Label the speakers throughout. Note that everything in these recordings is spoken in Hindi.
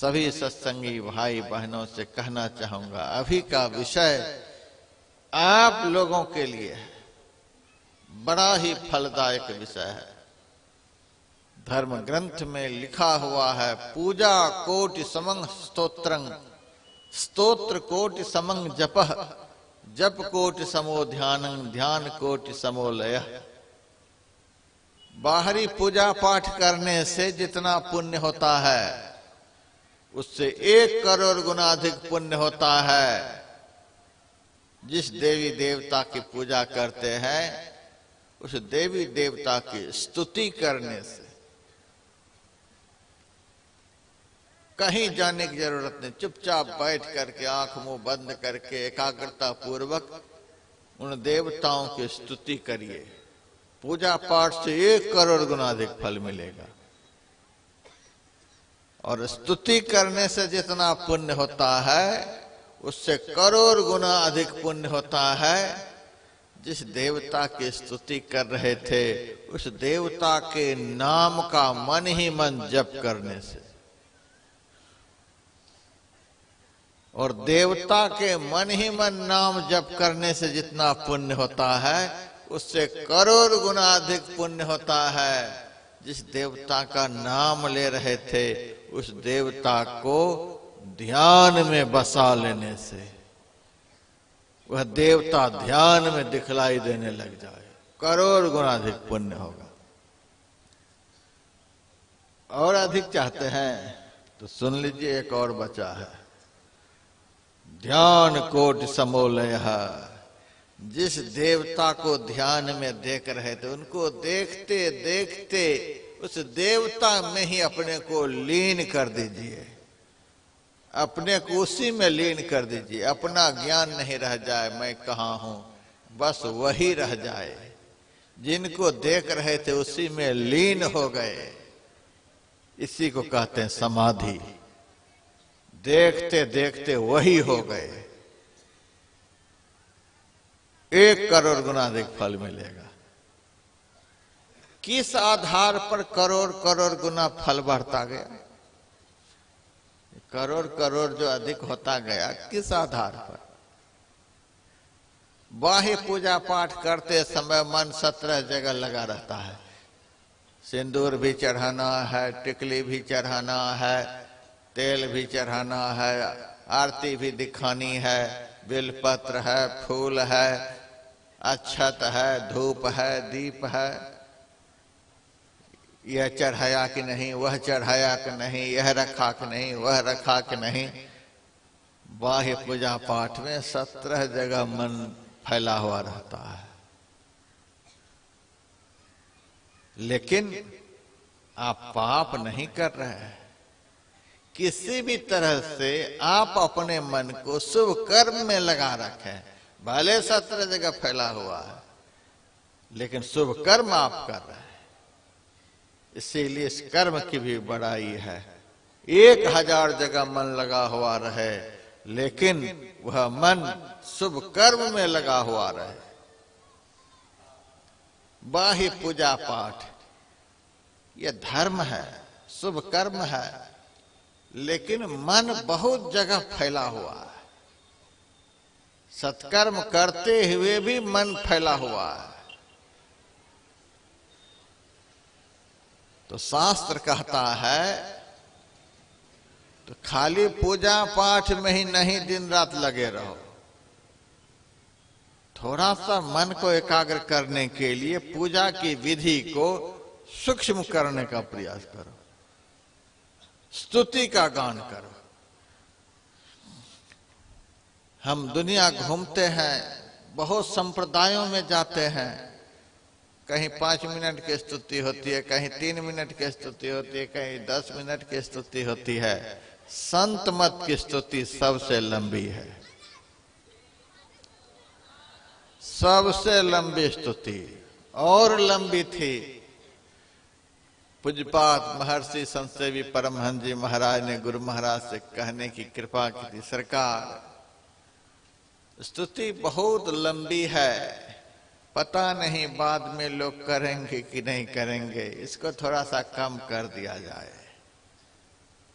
Speaker 1: सभी सत्संगी भाई बहनों से कहना चाहूंगा, अभी का विषय आप लोगों के लिए बड़ा ही फलदायक विषय है। धर्म ग्रंथ में लिखा हुआ है, पूजा कोटि समं स्तोत्रं, स्तोत्र कोटि समं जपः, जप कोटि समो ध्यानं, ध्यान कोटि समो लयः। बाहरी पूजा पाठ करने से जितना पुण्य होता है उससे 1 करोड़ गुना अधिक पुण्य होता है जिस देवी देवता की पूजा करते हैं उस देवी देवता की स्तुति करने से। कहीं जाने की जरूरत नहीं, चुपचाप बैठ करके आंख मुंह बंद करके एकाग्रता पूर्वक उन देवताओं की स्तुति करिए। पूजा पाठ से 1 करोड़ गुना अधिक फल मिलेगा। और स्तुति करने से जितना पुण्य होता है उससे करोड़ गुना अधिक पुण्य होता है जिस देवता की स्तुति कर रहे थे उस देवता के नाम का मन ही मन जप करने से। और देवता के मन ही मन नाम जप करने से जितना पुण्य होता है उससे करोड़ गुना अधिक पुण्य होता है जिस देवता का नाम ले रहे थे उस देवता को ध्यान में बसा लेने से। वह देवता ध्यान में दिखलाई देने लग जाए, करोड़ गुना अधिक पुण्य होगा। और अधिक चाहते हैं तो सुन लीजिए, एक और बचा है, ध्यान कोटि समो लयः। जिस देवता को ध्यान में देख रहे थे उनको देखते देखते उस देवता में ही अपने को लीन कर दीजिए, अपने को उसी में लीन कर दीजिए। अपना ज्ञान नहीं रह जाए मैं कहाँ हूं, बस वही रह जाए। जिनको देख रहे थे उसी में लीन हो गए, इसी को कहते हैं समाधि। देखते देखते वही हो गए, 1 करोड़ गुना अधिक फल मिलेगा। किस आधार पर करोड़ करोड़ गुना फल बढ़ता गया? करोड़ करोड़ जो अधिक होता गया किस आधार पर? बाह्य पूजा पाठ करते समय मन 17 जगह लगा रहता है। सिंदूर भी चढ़ाना है, टिकली भी चढ़ाना है, तेल भी चढ़ाना है, आरती भी दिखानी है, बेलपत्र है, फूल है, अक्षत है, धूप है, दीप है। यह चढ़ाया कि नहीं, वह चढ़ाया कि नहीं, यह रखा कि नहीं, वह रखा कि नहीं। बाह्य पूजा पाठ में 17 जगह मन फैला हुआ रहता है। लेकिन आप पाप नहीं कर रहे हैं। किसी भी तरह से आप अपने मन को शुभ कर्म में लगा रखें। भले 17 जगह फैला हुआ है लेकिन शुभ कर्म आप कर रहे हैं, इसीलिए इस कर्म की भी बड़ाई है। 1000 जगह मन लगा हुआ रहे लेकिन वह मन शुभ कर्म में लगा हुआ रहे। बाह्य पूजा पाठ यह धर्म है, शुभ कर्म है, लेकिन मन बहुत जगह फैला हुआ है। सत्कर्म करते हुए भी मन फैला हुआ है। तो शास्त्र कहता है तो खाली पूजा पाठ में ही नहीं दिन रात लगे रहो। थोड़ा सा मन को एकाग्र करने के लिए पूजा की विधि को सूक्ष्म करने का प्रयास करो, स्तुति का गान करो। हम दुनिया घूमते हैं, बहुत संप्रदायों में जाते हैं, कहीं 5 मिनट की स्तुति होती है, कहीं 3 मिनट की स्तुति होती है, कहीं 10 मिनट की स्तुति होती है। संत मत की स्तुति सबसे लंबी है, सबसे लंबी स्तुति। और लंबी थी पूज्यपाद महर्षि संतसेवी परमहंस जी महाराज ने गुरु महाराज से कहने की कृपा की थी, सरकार स्तुति बहुत लंबी है, पता नहीं बाद में लोग करेंगे कि नहीं करेंगे, इसको थोड़ा सा कम कर दिया जाए।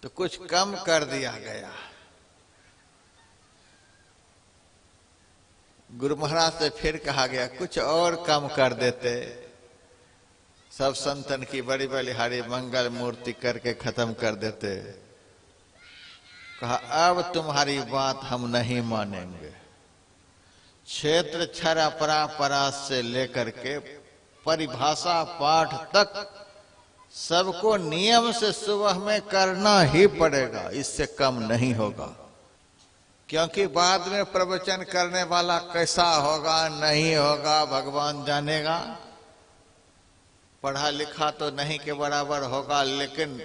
Speaker 1: तो कुछ कम कर दिया गया। गुरु महाराज से फिर कहा गया कुछ और कम कर देते। सब संतन की बड़ी बलिहारी मंगल मूर्ति करके खत्म कर देते। कहा अब तुम्हारी बात हम नहीं मानेंगे। क्षेत्र क्षर अपरापरा से लेकर के परिभाषा पाठ तक सबको नियम से सुबह में करना ही पड़ेगा, इससे कम नहीं होगा। क्योंकि बाद में प्रवचन करने वाला कैसा होगा नहीं होगा भगवान जानेगा। पढ़ा लिखा तो नहीं के बराबर होगा, लेकिन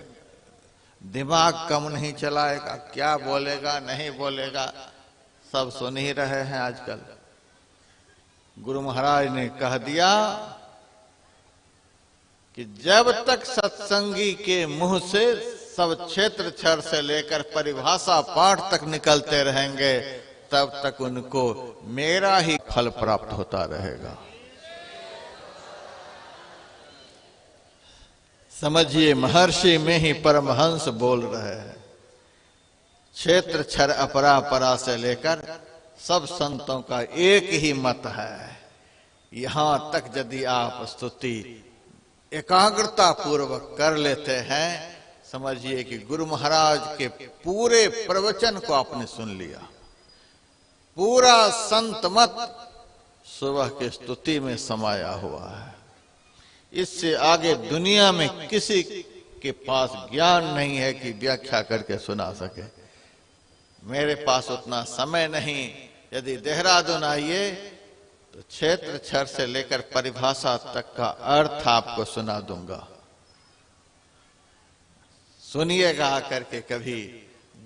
Speaker 1: दिमाग कम नहीं चलाएगा। क्या बोलेगा नहीं बोलेगा सब सुन ही रहे हैं आजकल। गुरु महाराज ने कह दिया कि जब तक सत्संगी के मुंह से सब क्षेत्र क्षर से लेकर परिभाषा पाठ तक निकलते रहेंगे, तब तक उनको मेरा ही फल प्राप्त होता रहेगा। समझिए, महर्षि में ही परमहंस बोल रहे हैं। क्षेत्र क्षर अपरापरा से लेकर सब संतों का एक ही मत है। यहां तक यदि आप स्तुति एकाग्रता पूर्वक कर लेते हैं, समझिए कि गुरु महाराज के पूरे प्रवचन को आपने सुन लिया। पूरा संत मत सुबह की स्तुति में समाया हुआ है। इससे आगे दुनिया में किसी के पास ज्ञान नहीं है कि व्याख्या करके सुना सके। मेरे पास उतना समय नहीं। यदि देहरादून आइए तो क्षेत्र क्षर से लेकर परिभाषा तक का अर्थ आपको सुना दूंगा। सुनिएगा आकर के, कभी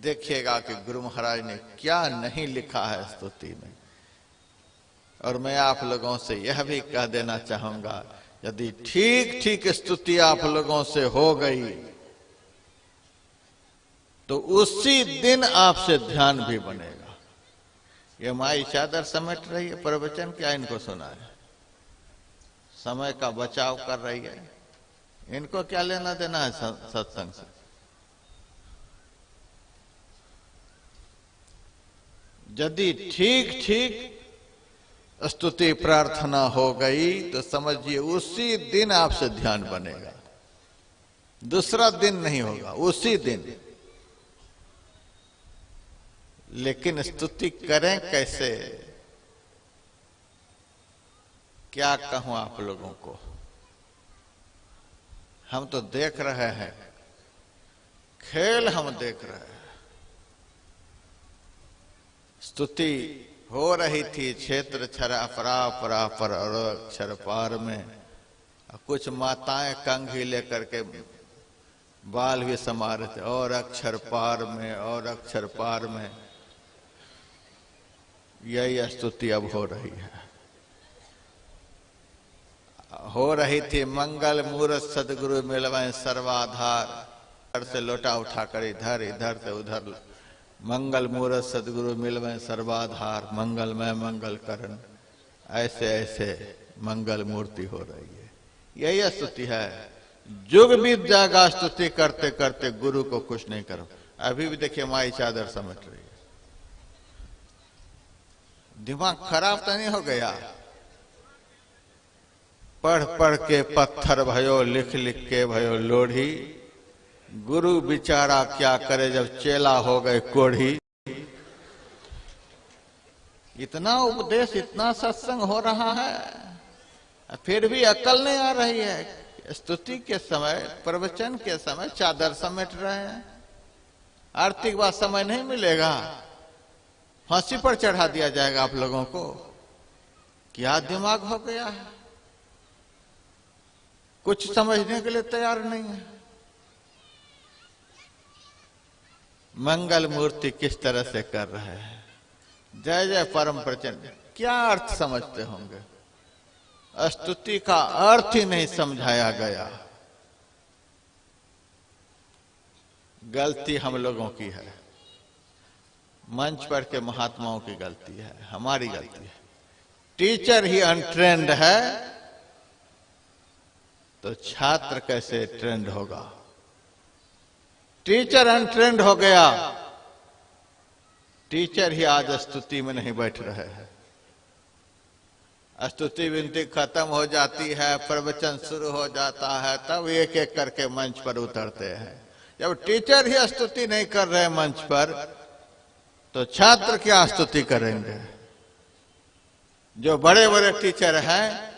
Speaker 1: देखिएगा कि गुरु महाराज ने क्या नहीं लिखा है स्तुति में। और मैं आप लोगों से यह भी कह देना चाहूंगा, यदि ठीक ठीक स्तुति आप लोगों से हो गई तो उसी दिन आपसे ध्यान भी बनेगा। ये माई चादर समेट रही है प्रवचन, क्या इनको सुना है? समय का बचाव कर रही है। इनको क्या लेना देना है सत्संग से? यदि ठीक ठीक स्तुति प्रार्थना हो गई तो समझिए उसी दिन आपसे ध्यान बनेगा। दूसरा दिन नहीं होगा, उसी दिन। लेकिन स्तुति करें कैसे? क्या कहूं आप लोगों को, हम तो देख रहे हैं, खेल हम देख रहे हैं। स्तुति हो रही थी क्षेत्र क्षर अपरापरा पर और अक्षर पार में। कुछ माताएं कंघी लेकर के बाल भी समा रहे थे, और अक्षर पार में और अक्षर पार में। यही स्तुति अब हो रही है। हो रही थी मंगल मूरत सदगुरु मिलवाए सर्वाधार। इधर से लोटा उठाकर इधर, इधर से उधर। मंगल मूरत सदगुरु मिलवाए सर्वाधार, मंगलमय मंगल करण। ऐसे ऐसे मंगल मूर्ति हो रही है। यही स्तुति है। जुग बीत जाएगा स्तुति करते करते, गुरु को खुश नहीं करो। अभी भी देखिए माई चादर समेट रही है। दिमाग खराब तो नहीं हो गया? पढ़ पढ़ के पत्थर भयो, लिख लिख के भयो लोढ़ी। गुरु बिचारा क्या करे जब चेला हो गए कोढ़ी। इतना उपदेश, इतना सत्संग हो रहा है, फिर भी अकल नहीं आ रही है। स्तुति के समय, प्रवचन के समय चादर समेट रहे हैं। आरती के बाद समय नहीं मिलेगा, फांसी पर चढ़ा दिया जाएगा आप लोगों को। क्या दिमाग हो गया है? कुछ समझने के लिए तैयार नहीं है। मंगल मूर्ति किस तरह से कर रहे हैं, जय जय परम प्रचंड। क्या अर्थ समझते होंगे? स्तुति का अर्थ ही नहीं समझाया गया। गलती हम लोगों की है, मंच पर के महात्माओं की गलती है, हमारी गलती है। टीचर ही अनट्रेंड है तो छात्र कैसे ट्रेंड होगा? टीचर अनट्रेंड हो गया, टीचर ही आज स्तुति में नहीं बैठ रहे हैं। स्तुति विनती खत्म हो जाती है, प्रवचन शुरू हो जाता है, तब एक एक करके मंच पर उतरते हैं। जब टीचर ही स्तुति नहीं कर रहे मंच पर, तो छात्र क्या स्तुति करेंगे? जो बड़े बड़े टीचर हैं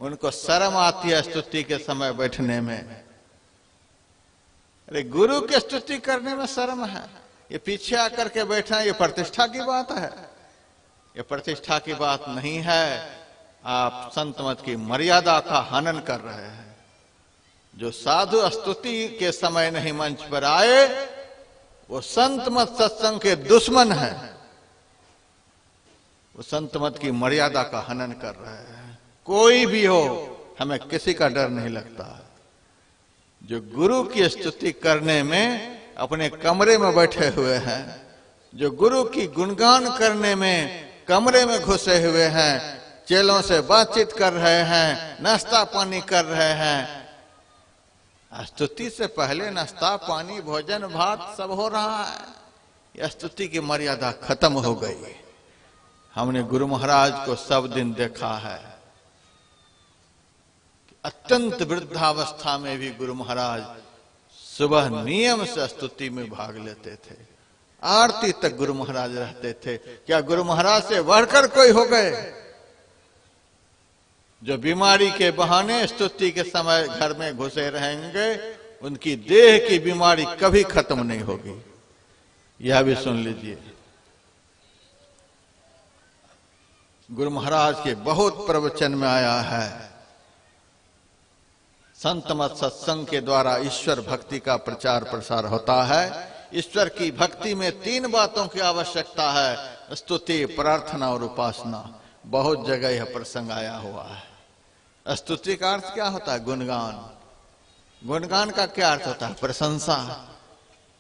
Speaker 1: उनको शर्म आती है स्तुति के समय बैठने में। अरे गुरु की स्तुति करने में शर्म है? ये पीछे आकर के बैठना ये प्रतिष्ठा की बात है? ये प्रतिष्ठा की बात नहीं है। आप संत मत की मर्यादा का हनन कर रहे हैं। जो साधु स्तुति के समय नहीं मंच पर आए, वो संत मत सत्संग के दुश्मन है। वो संत मत की मर्यादा का हनन कर रहे हैं। कोई भी हो, हमें किसी का डर नहीं लगता। जो गुरु की स्तुति करने में अपने कमरे में बैठे हुए हैं, जो गुरु की गुणगान करने में कमरे में घुसे हुए हैं, चेलों से बातचीत कर रहे हैं, नाश्ता पानी कर रहे हैं, स्तुति से पहले नाश्ता पानी भोजन भात सब हो रहा है। यह स्तुति की मर्यादा खत्म हो गई। हमने गुरु महाराज को सब दिन देखा है। अत्यंत वृद्धावस्था में भी गुरु महाराज सुबह नियम से स्तुति में भाग लेते थे। आरती तक गुरु महाराज रहते थे। क्या गुरु महाराज से बढ़कर कोई हो गए? जो बीमारी के बहाने स्तुति के समय घर में घुसे रहेंगे, उनकी देह की बीमारी कभी खत्म नहीं होगी। यह भी सुन लीजिए। गुरु महाराज के बहुत प्रवचन में आया है, संत मत सत्संग के द्वारा ईश्वर भक्ति का प्रचार प्रसार होता है। ईश्वर की भक्ति में 3 बातों की आवश्यकता है: स्तुति, प्रार्थना और उपासना। बहुत जगह यह प्रसंग आया हुआ है। स्तुति का अर्थ क्या होता है? गुणगान। गुणगान का क्या अर्थ होता है? प्रशंसा।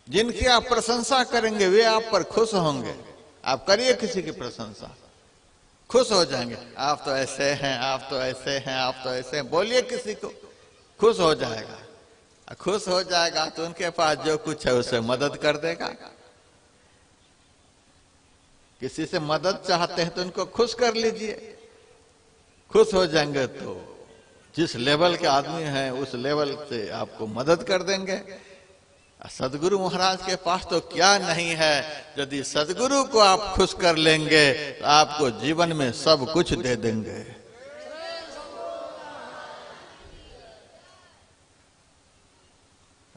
Speaker 1: जिनकी आप प्रशंसा करेंगे वे आप पर खुश होंगे। आप करिए किसी की प्रशंसा, खुश हो जाएंगे। आप तो ऐसे हैं, आप तो ऐसे हैं, आप तो ऐसे हैं, बोलिए किसी को, खुश हो जाएगा। खुश हो जाएगा तो उनके पास जो कुछ है उसे मदद कर देगा। किसी से मदद चाहते हैं तो उनको खुश कर लीजिए। खुश हो जाएंगे तो जिस लेवल के आदमी हैं उस लेवल से आपको मदद कर देंगे। सदगुरु महाराज के पास तो क्या नहीं है। यदि सदगुरु को आप खुश कर लेंगे तो आपको जीवन में सब कुछ दे देंगे।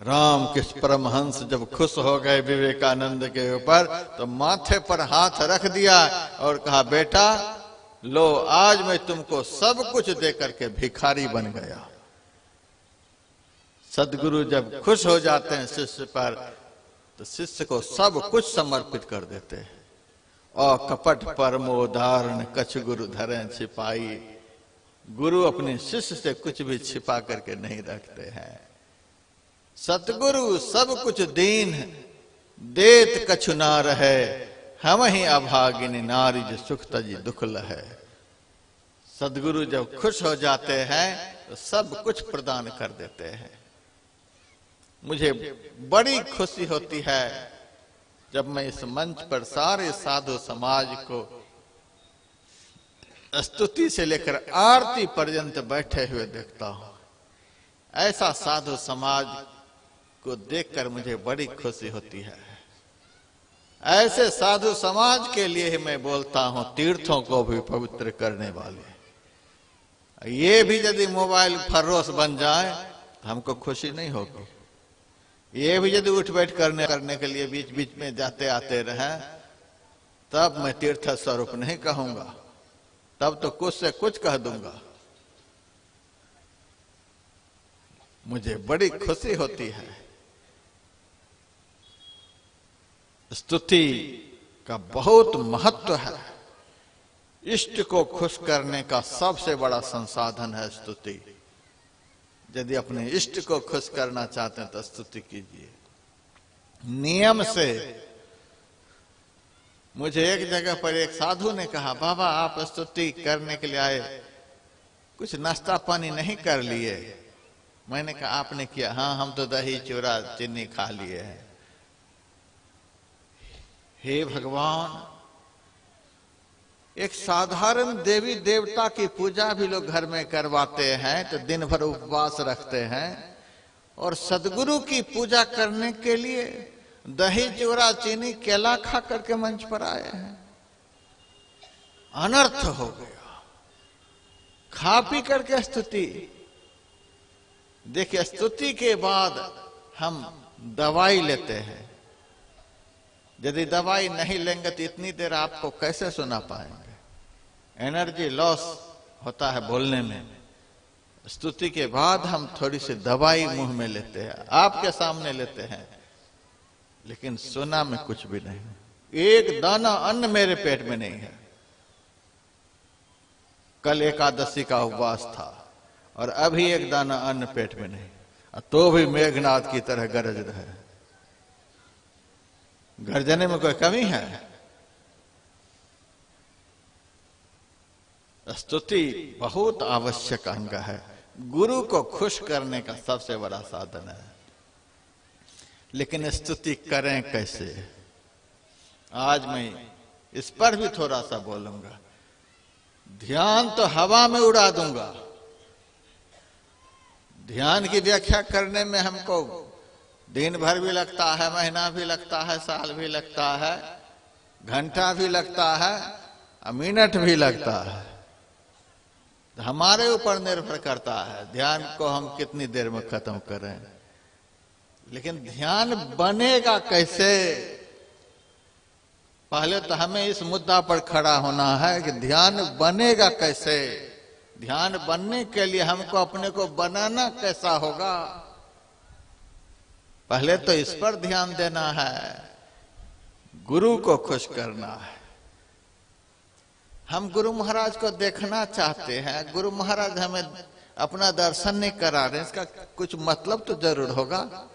Speaker 1: रामकृष्ण परमहंस जब खुश हो गए विवेकानंद के ऊपर, तो माथे पर हाथ रख दिया और कहा, बेटा लो, आज मैं तुमको सब कुछ देकर के भिखारी बन गया। सदगुरु जब खुश हो जाते हैं शिष्य पर, तो शिष्य को सब कुछ समर्पित कर देते हैं। और कपट परमोदारण कछ गुरु धरें छिपाई। गुरु अपने शिष्य से कुछ भी छिपा करके नहीं रखते हैं। सतगुरु सब कुछ दीन देत कछु ना रहे, हम ही अभागिनी नारी जो सुख तजी दुख लहे। सदगुरु जब खुश हो जाते हैं तो सब कुछ प्रदान कर देते हैं। मुझे बड़ी खुशी होती है जब मैं इस मंच पर सारे साधु समाज को स्तुति से लेकर आरती पर्यंत बैठे हुए देखता हूं। ऐसा साधु समाज को देखकर मुझे बड़ी खुशी होती है। ऐसे साधु समाज के लिए ही मैं बोलता हूं, तीर्थों को भी पवित्र करने वाले। ये भी यदि मोबाइल फर्रोस बन जाए तो हमको खुशी नहीं होगी। ये भी यदि उठ बैठ करने के लिए बीच बीच में जाते आते रहे, तब मैं तीर्थ स्वरूप नहीं कहूंगा, तब तो कुछ से कुछ कह दूंगा। मुझे बड़ी खुशी होती है। स्तुति का बहुत महत्व है। इष्ट को खुश करने का सबसे बड़ा संसाधन है स्तुति। यदि अपने इष्ट को खुश करना चाहते हैं तो स्तुति कीजिए नियम से। मुझे एक जगह पर एक साधु ने कहा, बाबा आप स्तुति करने के लिए आए, कुछ नाश्ता पानी नहीं कर लिए? मैंने कहा आपने किया? हाँ, हम तो दही चूरा चीनी खा लिए हैं। हे भगवान, एक साधारण देवी देवता की पूजा भी लोग घर में करवाते हैं तो दिन भर उपवास रखते हैं, और सदगुरु की पूजा करने के लिए दही चूरा चीनी केला खा करके मंच पर आए हैं। अनर्थ हो गया। खा पी करके स्तुति। देखिए, स्तुति के बाद हम दवाई लेते हैं। यदि दवाई नहीं लेंगे तो इतनी देर आपको कैसे सुना पाएंगे? एनर्जी लॉस होता है बोलने में। स्तुति के बाद हम थोड़ी सी दवाई मुंह में लेते हैं, आपके सामने लेते हैं, लेकिन सुना में कुछ भी नहीं। एक दाना अन्न मेरे पेट में नहीं है। कल एकादशी का उपवास था और अभी एक दाना अन्न पेट में नहीं, तो भी मेघनाद की तरह गरज रहे। गर्जने में कोई कमी है? स्तुति बहुत आवश्यक अंग है, गुरु को खुश करने का सबसे बड़ा साधन है। लेकिन स्तुति करें कैसे? आज मैं इस पर भी थोड़ा सा बोलूंगा। ध्यान तो हवा में उड़ा दूंगा। ध्यान की व्याख्या करने में हमको दिन भर भी लगता है, महीना भी लगता है, साल भी लगता है, घंटा भी लगता है, मिनट भी लगता है। हमारे ऊपर निर्भर करता है ध्यान को हम कितनी देर में खत्म करें। लेकिन ध्यान बनेगा कैसे? पहले तो हमें इस मुद्दा पर खड़ा होना है कि ध्यान बनेगा कैसे। ध्यान बनने के लिए हमको अपने को बनाना कैसा होगा, पहले तो इस पर ध्यान देना है। गुरु को खुश करना है। हम गुरु महाराज को देखना चाहते हैं, गुरु महाराज हमें अपना दर्शन नहीं करा रहे, इसका कुछ मतलब तो जरूर होगा।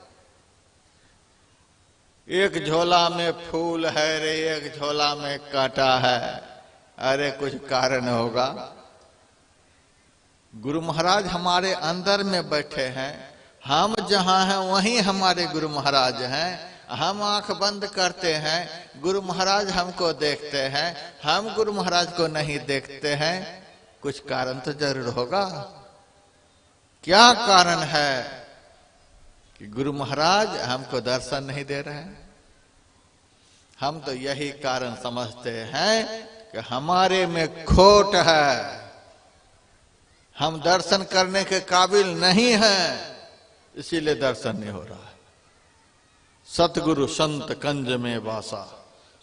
Speaker 1: एक झोला में फूल है रे, एक झोला में कांटा है, अरे कुछ कारण होगा। गुरु महाराज हमारे अंदर में बैठे हैं, हम जहां हैं वहीं हमारे गुरु महाराज हैं। हम आंख बंद करते हैं, गुरु महाराज हमको देखते हैं, हम गुरु महाराज को नहीं देखते हैं। कुछ कारण तो जरूर होगा। क्या कारण है कि गुरु महाराज हमको दर्शन नहीं दे रहे हैं? हम तो यही कारण समझते हैं कि हमारे में खोट है, हम दर्शन करने के काबिल नहीं हैं, इसीलिए दर्शन नहीं हो रहा है। सतगुरु संत कंज में वासा,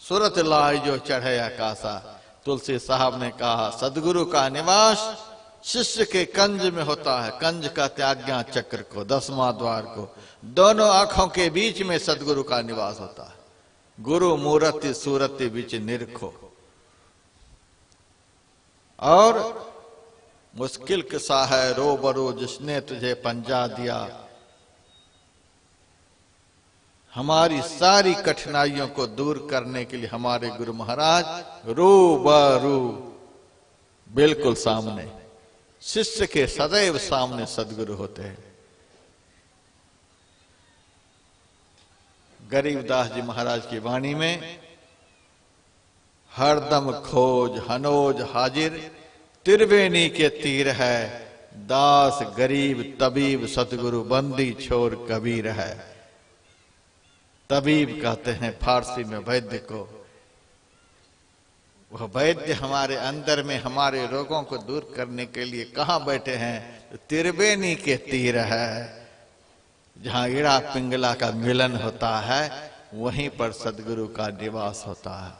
Speaker 1: सूरत लाई जो चढ़े आकाशा। तुलसी साहब ने कहा सदगुरु का निवास शिष्य के कंज में होता है। कंज का त्याज्ञा चक्र को, 10वां द्वार को, दोनों आंखों के बीच में सदगुरु का निवास होता है। गुरु मूर्ति सूरति बीच निरखो। और मुश्किल किस्सा है रो बरो जिसने तुझे पंजा दिया। हमारी सारी कठिनाइयों को दूर करने के लिए हमारे गुरु महाराज रूबरू, बिल्कुल सामने, शिष्य के सदैव सामने सदगुरु होते हैं। गरीबदास जी महाराज की वाणी में हरदम खोज हनोज हाजिर, त्रिवेणी के तीर है, दास गरीब तबीब सतगुरु बंदी छोर कबीर है। तबीब कहते हैं फारसी में वैद्य को। वह वैद्य हमारे अंदर में हमारे रोगों को दूर करने के लिए कहाँ बैठे हैं? त्रिवेणी के तीर है, जहां इड़ा पिंगला का मिलन होता है, वहीं पर सदगुरु का निवास होता है।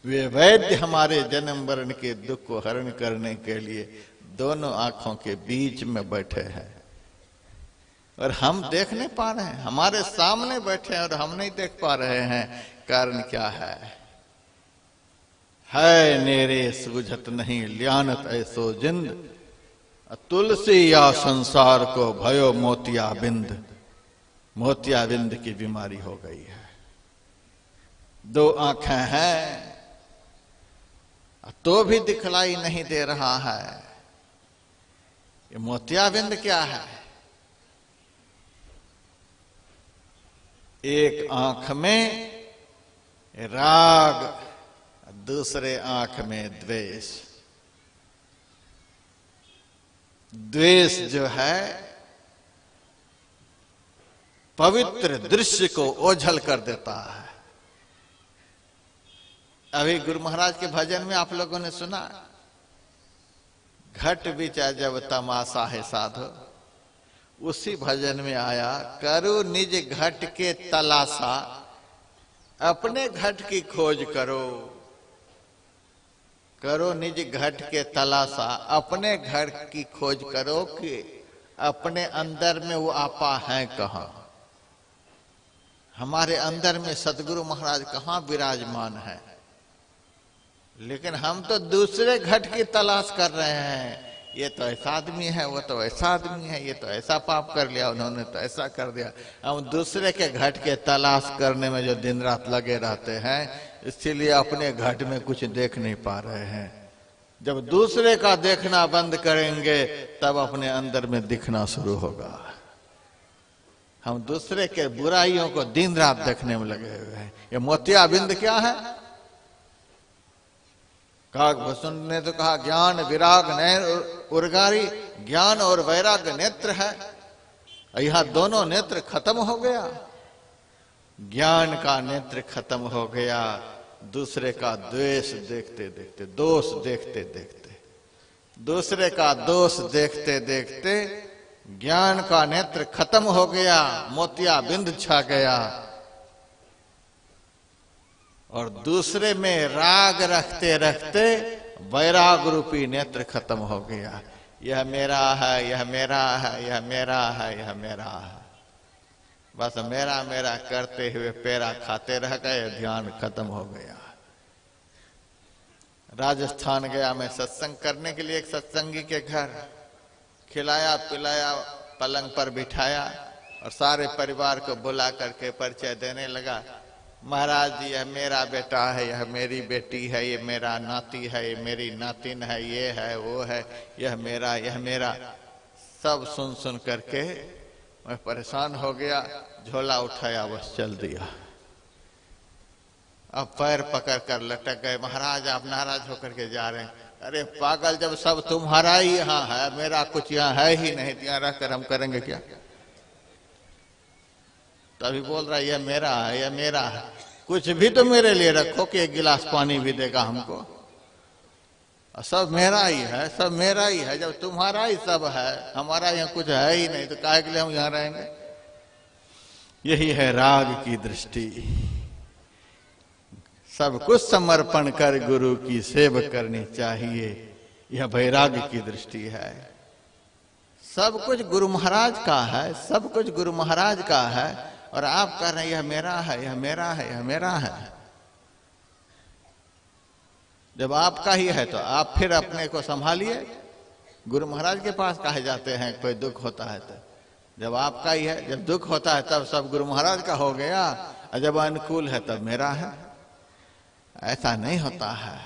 Speaker 1: वे वैद्य हमारे जन्म मरण के दुख को हरण करने के लिए दोनों आंखों के बीच में बैठे हैं, और हम देख नहीं पा रहे हैं। हमारे सामने बैठे हैं और हम नहीं देख पा रहे हैं। कारण क्या है नेरे सूझत नहीं लियानत ऐसो जिंद, तुलसी या संसार को भयो मोतिया बिंद। मोतिया बिंद की बीमारी हो गई है। 2 आंखें हैं तो भी दिखलाई नहीं दे रहा है। ये मोतिया बिंद क्या है? एक आंख में राग, दूसरे आंख में द्वेष। द्वेष जो है पवित्र दृश्य को ओझल कर देता है। अभी गुरु महाराज के भजन में आप लोगों ने सुना, घट बिचा जब तमाशा है साधो, उसी भजन में आया, करो निज घट के तलाशा, अपने घट की खोज करो। करो निज घट के तलाशा, अपने घर की खोज करो कि अपने अंदर में वो आपा है कहाँ। हमारे अंदर में सतगुरु महाराज कहाँ विराजमान है, लेकिन हम तो दूसरे घट की तलाश कर रहे हैं। ये तो ऐसा आदमी है, वो तो ऐसा आदमी है, ये तो ऐसा पाप कर लिया, उन्होंने तो ऐसा कर दिया। हम दूसरे के घट के तलाश करने में जो दिन रात लगे रहते हैं, इसीलिए अपने घट में कुछ देख नहीं पा रहे हैं। जब दूसरे का देखना बंद करेंगे तब अपने अंदर में दिखना शुरू होगा। हम दूसरे के बुराइयों को दिन रात देखने में लगे हुए हैं। ये मोतियाबिंद क्या है? काकभूषण ने तो कहा ज्ञान विराग नैन उर्गारी, ज्ञान और वैराग नेत्र है। यहां दोनों नेत्र खत्म हो गया। ज्ञान का नेत्र खत्म हो गया, दूसरे का द्वेष देखते देखते, दोष देखते देखते, दूसरे का दोष देखते देखते ज्ञान का नेत्र खत्म हो गया, मोतियाबिंद छा गया। और दूसरे में राग रखते रखते वैराग रूपी नेत्र खत्म हो गया। यह मेरा है, यह मेरा है, यह मेरा है, यह मेरा है। बस मेरा मेरा करते हुए पेड़ा खाते रह गए, ध्यान खत्म हो गया। राजस्थान गया मैं सत्संग करने के लिए, एक सत्संगी के घर खिलाया पिलाया, पलंग पर बिठाया और सारे परिवार को बुला करके परिचय देने लगा। महाराज जी, यह मेरा बेटा है, यह मेरी बेटी है, ये मेरा नाती है, ये मेरी नातिन है, ये है वो है, यह मेरा, यह मेरा। सब सुन सुन करके मैं परेशान हो गया, झोला उठाया, बस चल दिया। अब पैर पकड़ कर लटक गए। महाराज आप नाराज होकर के जा रहे हैं। अरे पागल, जब सब तुम्हारा ही यहाँ है, मेरा कुछ यहाँ है ही नहीं, यहाँ रहकर हम करेंगे क्या? तभी बोल रहा है यह मेरा है, यह मेरा है। कुछ भी तो मेरे लिए रखो कि एक गिलास पानी भी देगा हमको। सब मेरा ही है, सब मेरा ही है। जब तुम्हारा ही सब है, हमारा यहाँ कुछ है ही नहीं, तो काहे के लिए हम यहाँ रहेंगे? यही है राग की दृष्टि। सब कुछ समर्पण कर गुरु की सेवा करनी चाहिए, यह वैराग की दृष्टि है। सब कुछ गुरु महाराज का है, सब कुछ गुरु महाराज का है, और आप कह रहे हैं यह मेरा है, यह मेरा है, यह मेरा है। जब आपका ही है तो आप फिर अपने को संभालिए। गुरु महाराज के पास काहे जाते हैं कोई दुख होता है तो? जब आपका ही है, जब दुख होता है तब सब गुरु महाराज का हो गया, और जब अनुकूल है तब मेरा है। ऐसा नहीं होता है।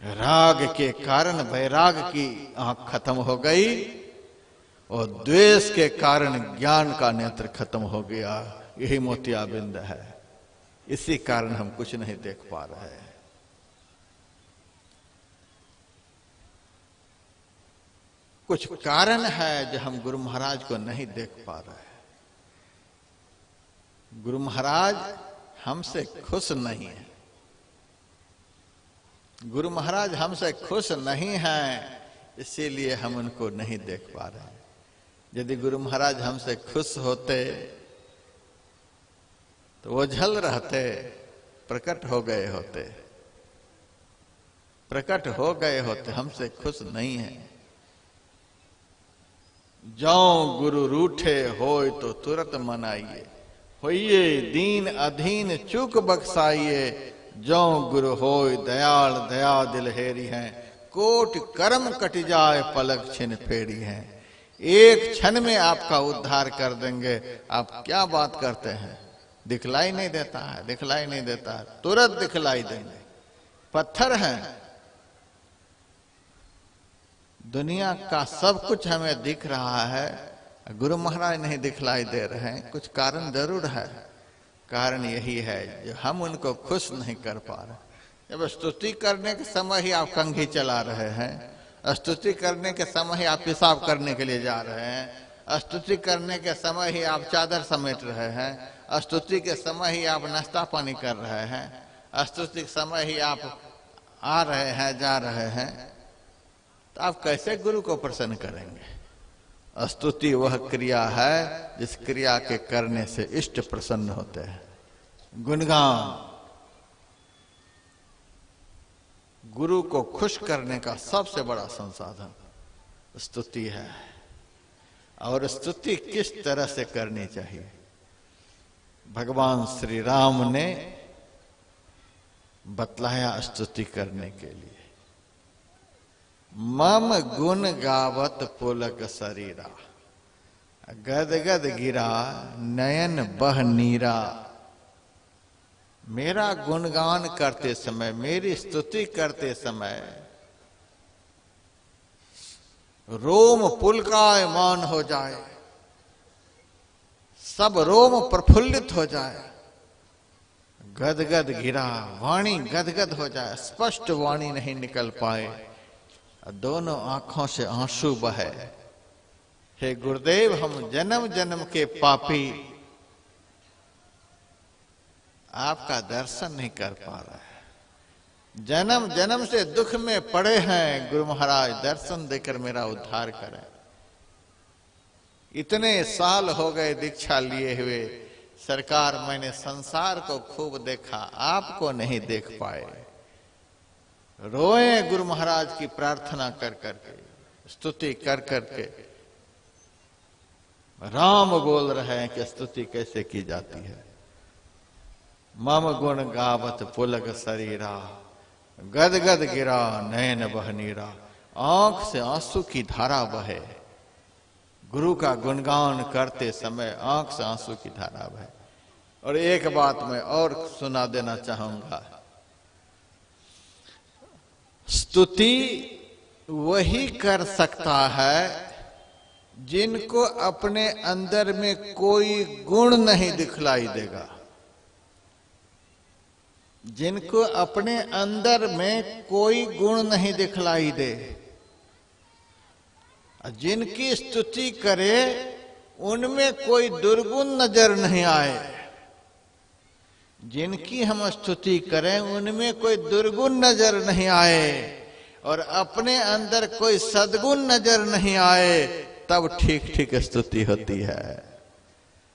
Speaker 1: राग के कारण वैराग की आंख खत्म हो गई, और द्वेष के कारण ज्ञान का नेत्र खत्म हो गया। यही मोतियाबिंद है। इसी कारण हम कुछ नहीं देख पा रहे हैं। कुछ कारण है जो हम गुरु महाराज को नहीं देख पा रहे हैं। गुरु महाराज हमसे खुश नहीं है। गुरु महाराज हमसे खुश नहीं हैं, इसीलिए हम उनको नहीं देख पा रहे हैं। यदि गुरु महाराज हमसे खुश होते तो वो झल रहते, प्रकट हो गए होते, प्रकट हो गए होते। हमसे खुश नहीं है। जाओ गुरु रूठे होय तो तुरंत मनाइए, होइए दीन अधीन चूक बख्साइए। जो गुरु होय दयाल दया दिल हेरी हैं, कोट कर्म कट जाए पलक छिन फेरी हैं। एक क्षण में आपका उद्धार कर देंगे। आप क्या बात करते हैं? दिखलाई नहीं देता है, दिखलाई नहीं देता है, तुरंत दिखलाई देंगे। पत्थर हैं। दुनिया का सब कुछ हमें दिख रहा है, गुरु महाराज नहीं दिखलाई दे रहे हैं, कुछ कारण जरूर है। कारण यही है जो हम उनको खुश नहीं कर पा रहे। जब स्तुति करने के समय ही आप कंघी चला रहे हैं, स्तुति करने के समय ही आप पेशाब करने के लिए जा रहे हैं, स्तुति करने के समय ही आप चादर समेट रहे हैं, स्तुति के समय ही आप नाश्ता पानी कर रहे हैं, स्तुति के समय ही आप आ रहे हैं जा रहे हैं, तो आप कैसे गुरु को प्रसन्न करेंगे? स्तुति वह क्रिया है जिस क्रिया के करने से इष्ट प्रसन्न होते हैं। गुणगान गुरु को खुश करने का सबसे बड़ा संसाधन स्तुति है। और स्तुति किस तरह से करनी चाहिए? भगवान श्री राम ने बतलाया स्तुति करने के लिए। मम गुण गावत पुलक शरीरा, गदगद गिरा नयन बह नीरा। मेरा गुणगान करते समय, मेरी स्तुति करते समय रोम पुलकायमान हो जाए, सब रोम प्रफुल्लित हो जाए, गदगद गिरा, वाणी गदगद हो जाए, स्पष्ट वाणी नहीं निकल पाए, दोनों आंखों से आंसू बहे। हे गुरुदेव, हम जन्म जन्म के पापी आपका दर्शन नहीं कर पा रहे हैं, जन्म जन्म से दुख में पड़े हैं। गुरु महाराज दर्शन देकर मेरा उद्धार करें। इतने साल हो गए दीक्षा लिए हुए, सरकार मैंने संसार को खूब देखा, आपको नहीं देख पाए। रोए गुरु महाराज की प्रार्थना कर करके, स्तुति कर करके। राम बोल रहे हैं कि स्तुति कैसे की जाती है। मम गुण गावत पुलक शरीरा, गदगद गिरा नयन बह नीरा। आंख से आंसू की धारा बहे। गुरु का गुणगान करते समय आंख से आंसू की धारा बहे। और एक बात मैं और सुना देना चाहूंगा, स्तुति वही कर सकता है जिनको अपने अंदर में कोई गुण नहीं दिखलाई देगा। जिनको अपने अंदर में कोई गुण नहीं दिखलाई दे, जिनकी स्तुति करे उनमें कोई दुर्गुण नजर नहीं आए। जिनकी हम स्तुति करें उनमें कोई दुर्गुण नजर नहीं आए और अपने अंदर कोई सद्गुण नजर नहीं आए, तब ठीक ठीक स्तुति होती है।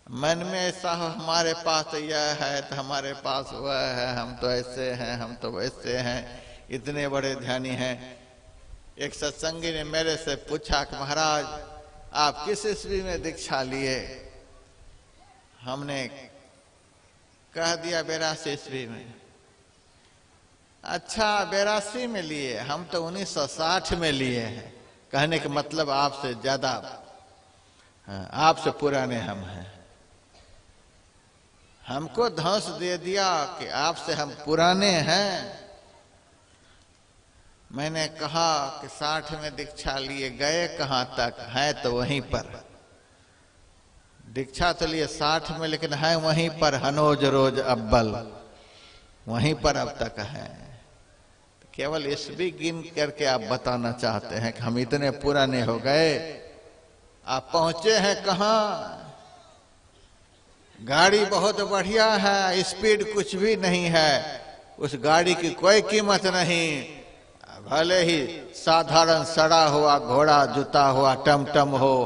Speaker 1: मन में ऐसा हो हमारे पास यह है तो हमारे पास वह है, हम तो ऐसे हैं, हम तो वैसे हैं, इतने बड़े ध्यानी हैं। एक सत्संगी ने मेरे से पूछा कि महाराज आप किस ईस्वी में दीक्षा लिए? हमने कह दिया 82 ईस्वी में। अच्छा 82 में लिए, हम तो 1960 में लिए हैं। कहने का मतलब आपसे ज्यादा, आपसे पुराने हम हैं। हमको धौंस दे दिया कि आपसे हम पुराने हैं। मैंने कहा कि 60 में दीक्षा लिए, गए कहां तक? है तो वहीं पर। दीक्षा तो लिए 60 में, लेकिन है वहीं पर, हनोज रोज अव्वल, वहीं पर अब तक है। केवल ईस्वी गिन करके आप बताना चाहते हैं कि हम इतने पुराने हो गए। आप पहुंचे हैं कहां? गाड़ी बहुत बढ़िया है, स्पीड कुछ भी नहीं है, उस गाड़ी की कोई कीमत नहीं। भले ही साधारण सड़ा हुआ घोड़ा जुता हुआ टमटम हो,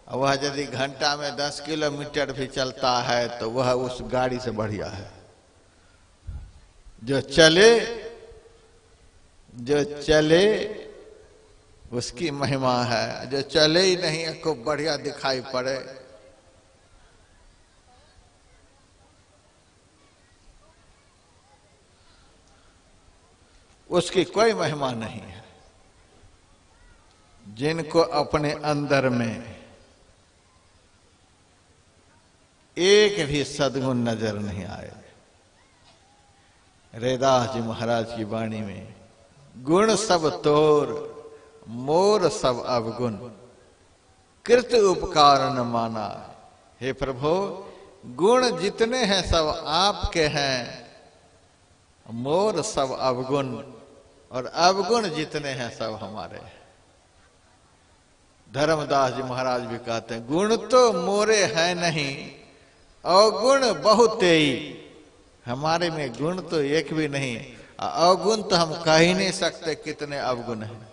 Speaker 1: वह यदि घंटा में 10 किलोमीटर भी चलता है तो वह उस गाड़ी से बढ़िया है। जो चले उसकी महिमा है, जो चले ही नहीं खूब बढ़िया दिखाई पड़े। उसकी कोई महिमा नहीं है। जिनको अपने अंदर में एक भी सद्गुण नजर नहीं आए। रैदास जी महाराज की वाणी में, गुण सब तोर मोर सब अवगुण। कृत उपकार न माना। हे प्रभु, गुण जितने हैं सब आपके हैं, मोर सब अवगुण, और अवगुण जितने हैं सब हमारे हैं। धर्मदास जी महाराज भी कहते हैं, गुण तो मोरे हैं नहीं, अवगुण बहुतेई। हमारे में गुण तो एक भी नहीं, अवगुण तो हम कह ही नहीं सकते कितने अवगुण हैं।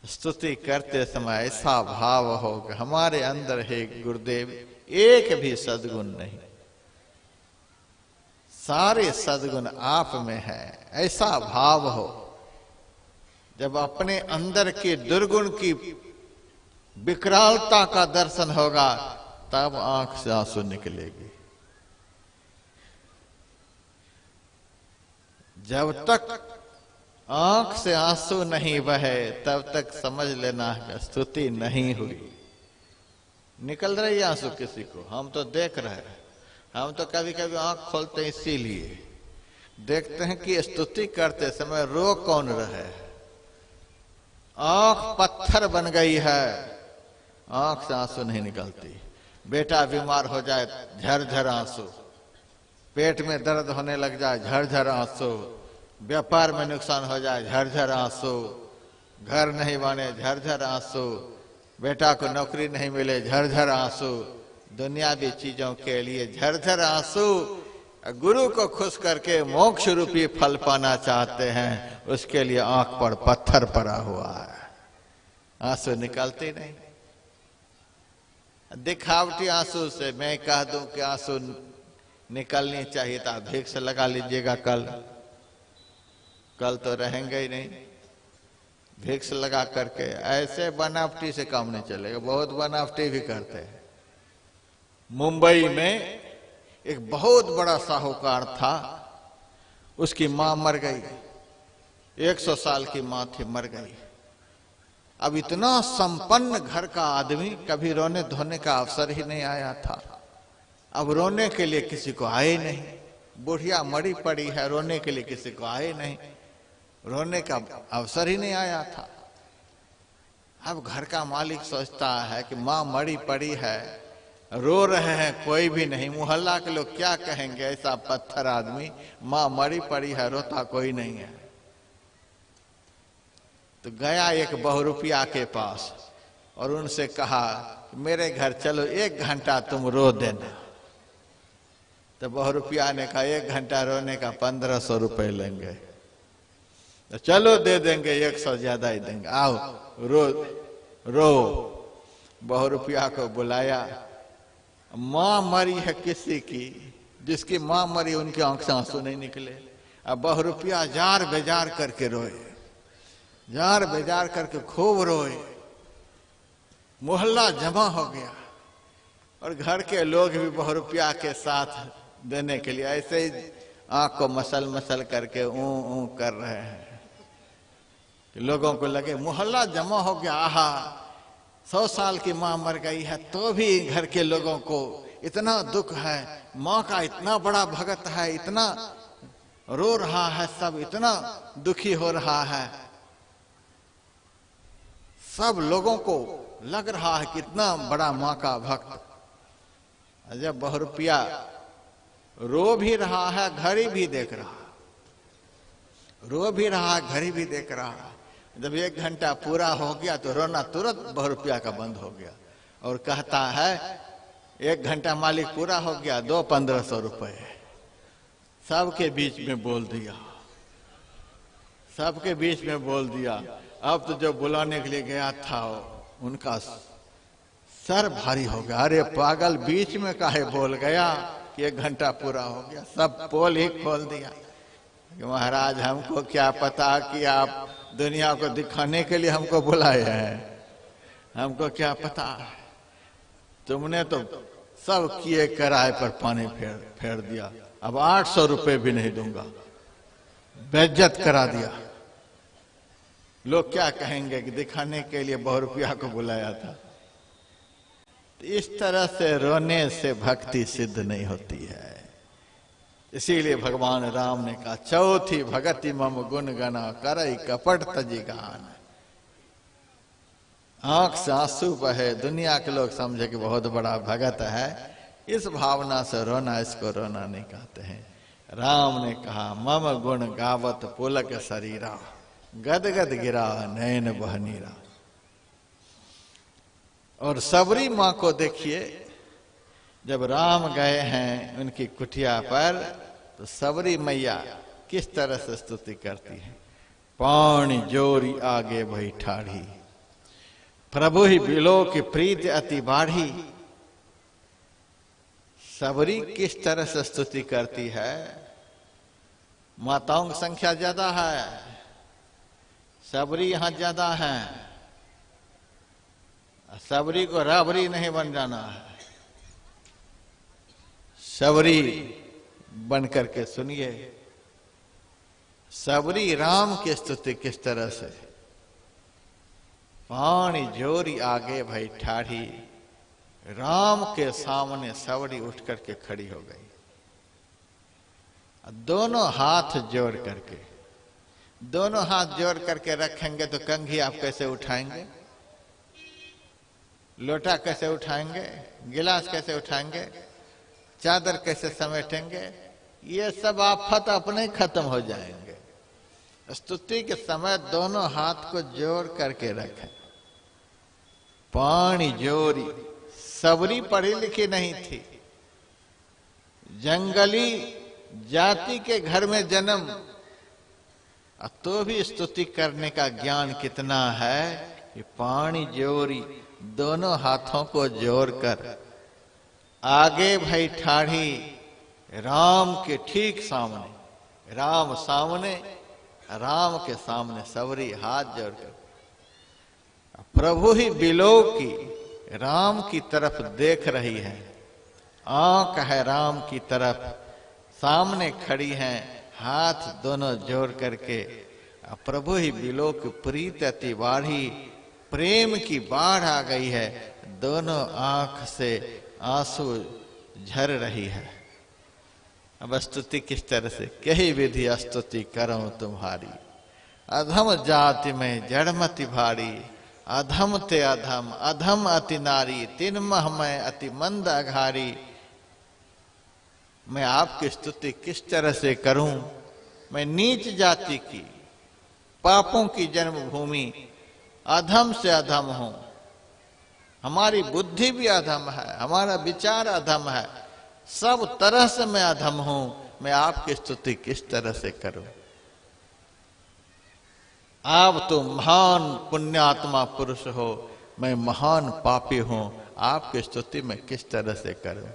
Speaker 1: स्तुति करते समय ऐसा भाव हो कि हमारे अंदर है गुरुदेव एक भी सद्गुण नहीं, सारे सद्गुण आप में है, ऐसा भाव हो। जब अपने अंदर के दुर्गुण की विकरालता का दर्शन होगा तब आंख से आंसू निकलेगी। जब तक आंख से आंसू नहीं बहे तब तक समझ लेना है स्तुति नहीं हुई। निकल रही आंसू किसी को, हम तो देख रहे हैं। हम तो कभी कभी आंख खोलते हैं इसीलिए देखते हैं कि स्तुति करते समय रो कौन रहे। आंख पत्थर बन गई है, आंख से आंसू नहीं निकलती। बेटा बीमार हो जाए झरझर आंसू, पेट में दर्द होने लग जाए झरझर आंसू, व्यापार में नुकसान हो जाए झरझर आंसू, घर नहीं बने झरझर आंसू, बेटा को नौकरी नहीं मिले झरझर आंसू, दुनियावी चीजों के लिए झरझर आंसू। गुरु को खुश करके मोक्ष रूपी फल पाना चाहते हैं, उसके लिए आंख पर पत्थर पड़ा हुआ है, आंसू निकलते नहीं। दिखावटी आंसू से मैं कह दूं कि आंसू निकलनी चाहिए तो आप भिक्स लगा लीजिएगा, कल तो रहेंगे ही नहीं। भिक्स लगा करके ऐसे बनावटी से काम नहीं चलेगा, बहुत बनावटी भी करते हैं। मुंबई में एक बहुत बड़ा साहूकार था, उसकी मां मर गई, 100 साल की मां थी, मर गई। अब इतना संपन्न घर का आदमी, कभी रोने धोने का अवसर ही नहीं आया था। अब रोने के लिए किसी को आए नहीं, बुढ़िया मरी पड़ी है, रोने के लिए किसी को आए नहीं, रोने का अवसर ही नहीं आया था। अब घर का मालिक सोचता है कि मां मरी पड़ी है, रो रहे हैं, कोई भी नहीं, मोहल्ला के लोग क्या कहेंगे, ऐसा पत्थर आदमी, मां मरी पड़ी है, रोता कोई नहीं है। तो गया एक बहुरूपिया के पास और उनसे कहा मेरे घर चलो, 1 घंटा तुम रो देना। तो बहुरूपिया ने कहा 1 घंटा रोने का 1500 रुपए लेंगे। तो चलो दे देंगे, 100 ज्यादा ही देंगे, आओ रो। बहुरूपिया को बुलाया, मां मरी है किसी की, जिसकी मां मरी उनकी आंख से आंसू नहीं निकले। अब बहुरूपिया जार बेजार करके रोए, जार बेजार करके खूब रोए। मोहल्ला जमा हो गया और घर के लोग भी बहुरूपिया के साथ देने के लिए ऐसे ही आंख को मसल मसल करके ऊ कर रहे हैं। लोगों को लगे मोहल्ला जमा हो गया, आहा 100 साल की मां मर गई है, तो भी घर के लोगों को इतना दुख है, मां का इतना बड़ा भगत है, इतना रो रहा है, सब इतना दुखी हो रहा है। सब लोगों को लग रहा है कितना बड़ा मां का भक्त। जब बहुरूपिया रो भी रहा है, घड़ी भी देख रहा, रो भी रहा है, घड़ी भी देख रहा है। जब 1 घंटा पूरा हो गया तो रोना तुरंत बहुरूपिया का बंद हो गया और कहता है 1 घंटा मालिक पूरा हो गया, दो 1500 रुपए। सबके बीच में बोल दिया, सबके बीच में बोल दिया। अब तो जो बुलाने के लिए गया था उनका सर भारी हो गया, अरे पागल बीच में काहे बोल गया कि 1 घंटा पूरा हो गया। सब पोल ही खोल दिया कि महाराज हमको क्या पता कि आप दुनिया को दिखाने के लिए हमको बुलाए हैं, हमको क्या पता, तुमने तो सब किए किराए पर पानी फेर दिया, अब 800 रुपए भी नहीं दूंगा, बेइज्जत करा दिया। लोग क्या कहेंगे कि दिखाने के लिए बहुरूपिया को बुलाया था। तो इस तरह से रोने से भक्ति सिद्ध नहीं होती है। इसीलिए भगवान राम ने कहा चौथी भगति मम गुण गना करई कपट तजी गान। आंख से आंसू बहे, दुनिया के लोग समझे कि बहुत बड़ा भगत है, इस भावना से रोना, इसको रोना नहीं कहते हैं। राम ने कहा मम गुण गावत पुलक शरीरा, गद गद गिरा नयन बहनीरा। और सबरी माँ को देखिए, जब राम गए हैं उनकी कुटिया पर, तो सबरी मैया किस तरह से स्तुति करती है। पानी जोरी आगे भई ठाढ़ी, प्रभु ही बिलो की प्रीति अति बाढ़ी। सबरी किस तरह से स्तुति करती है। माताओं की संख्या ज्यादा है, सबरी यहां ज्यादा है। सबरी को राबरी नहीं बन जाना है, सबरी बन करके सुनिए। सबरी राम की स्तुति किस तरह से। पानी जोरी आगे भाई ठाढ़ी, राम के सामने सबरी उठ करके खड़ी हो गई, दोनों हाथ जोड़ करके। दोनों हाथ जोड़ करके रखेंगे तो कंघी आप कैसे उठाएंगे, लोटा कैसे उठाएंगे, गिलास कैसे उठाएंगे, चादर कैसे समेटेंगे, ये सब आफत अपने खत्म हो जाएंगे। स्तुति के समय दोनों हाथ को जोड़ करके रखें। पानी जोरी, सबरी पढ़ी लिखी नहीं थी, जंगली जाति के घर में जन्म, तो भी स्तुति करने का ज्ञान कितना है कि पानी जोरी, दोनों हाथों को जोड़कर आगे भाई ठाढ़ी, राम के ठीक सामने। राम सामने, राम के सामने सबरी हाथ जोड़कर। प्रभु ही बिलो की, राम की तरफ देख रही है, आंख है राम की तरफ, सामने खड़ी हैं, हाथ दोनों जोड़ करके। प्रभु ही बिलो की प्रीत अति बाढ़ी, प्रेम की बाढ़ आ गई है, दोनों आंख से आंसू झर रही है। अब स्तुति किस तरह से। कही विधि स्तुति करूं तुम्हारी, अधम जाति में जड़मति भारी, अधम ते अधम, अधम अति नारी, तिन मह मैं अति मंद अघारी। मैं आपकी स्तुति किस तरह से करूं। मैं नीच जाति की, पापों की जन्मभूमि, अधम से अधम हूं। हमारी बुद्धि भी अधम है, हमारा विचार अधम है, सब तरह से मैं अधम हूं। मैं आपकी स्तुति किस तरह से करूं। आप तो महान पुण्यात्मा पुरुष हो, मैं महान पापी हूं, आपकी स्तुति मैं किस तरह से करूं।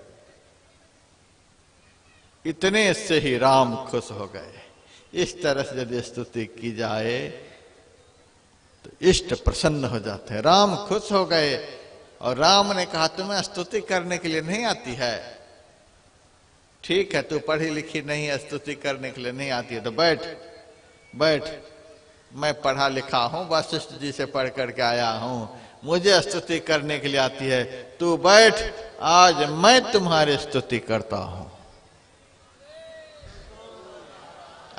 Speaker 1: इतने से ही राम खुश हो गए। इस तरह से यदि स्तुति की जाए तो इष्ट प्रसन्न हो जाते हैं। राम खुश हो गए और राम ने कहा तुम्हें स्तुति करने के लिए नहीं आती है, ठीक है, तू पढ़ी लिखी नहीं है, स्तुति करने के लिए नहीं आती है, तो बैठ बैठ, मैं पढ़ा लिखा हूं, वशिष्ठ जी से पढ़ करके आया हूं, मुझे स्तुति करने के लिए आती है, तू बैठ, आज मैं तुम्हारी स्तुति करता हूं।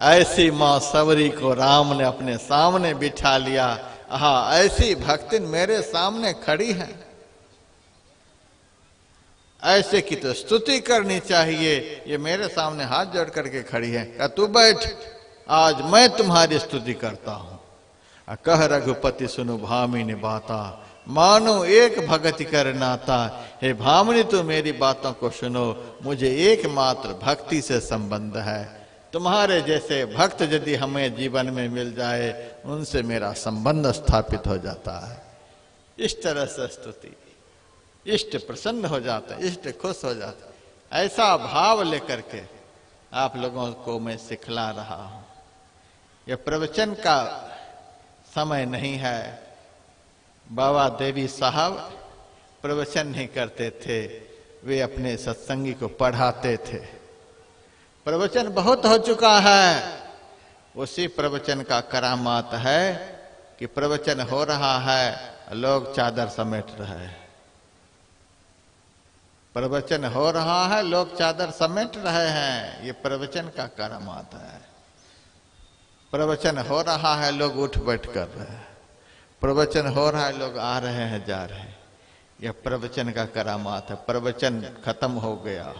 Speaker 1: ऐसी मां सबरी को राम ने अपने सामने बिठा लिया। हाँ, ऐसी भक्तिन मेरे सामने खड़ी है, ऐसे की तो स्तुति करनी चाहिए। ये मेरे सामने हाथ जोड़ करके खड़ी है, कहा तू बैठ, आज मैं तुम्हारी स्तुति करता हूं। कह रघुपति सुनु भामिनी बाता, मानो एक भगति कर नाता। हे भामिनी तू मेरी बातों को सुनो, मुझे एकमात्र भक्ति से संबंध है। तुम्हारे जैसे भक्त यदि हमें जीवन में मिल जाए, उनसे मेरा संबंध स्थापित हो जाता है। इस तरह से स्तुति, इष्ट प्रसन्न हो जाता है, इष्ट खुश हो जाता है। ऐसा भाव लेकर के आप लोगों को मैं सिखला रहा हूं। यह प्रवचन का समय नहीं है। बाबा देवी साहब प्रवचन नहीं करते थे, वे अपने सत्संगी को पढ़ाते थे। प्रवचन बहुत हो चुका है, उसी प्रवचन का करामात है कि प्रवचन हो रहा है, लोग चादर समेट रहे हैं। प्रवचन हो रहा है, लोग चादर समेट रहे हैं, ये प्रवचन का करामात है। प्रवचन हो रहा है, लोग उठ बैठ कर रहे हैं। प्रवचन हो रहा है, लोग आ रहे हैं जा रहे हैं, यह प्रवचन का करामात है। प्रवचन खत्म हो गया,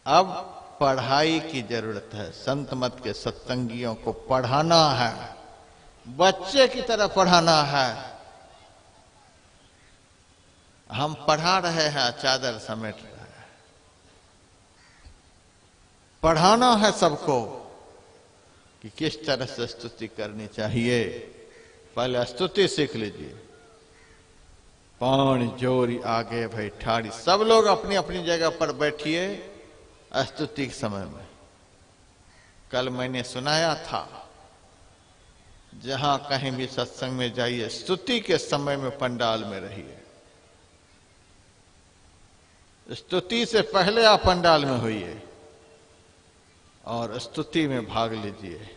Speaker 1: अब पढ़ाई की जरूरत है। संत मत के सत्संगियों को पढ़ाना है, बच्चे की तरह पढ़ाना है। हम पढ़ा रहे हैं, चादर समेट रहे हैं। पढ़ाना है सबको कि किस तरह से स्तुति करनी चाहिए। पहले स्तुति सीख लीजिए। पानी जोरी आगे भाई ठाड़ी, सब लोग अपनी अपनी जगह पर बैठिए स्तुति के समय में। कल मैंने सुनाया था, जहां कहीं भी सत्संग में जाइए, स्तुति के समय में पंडाल में रहिए। स्तुति से पहले आप पंडाल में होइए और स्तुति में भाग लीजिए।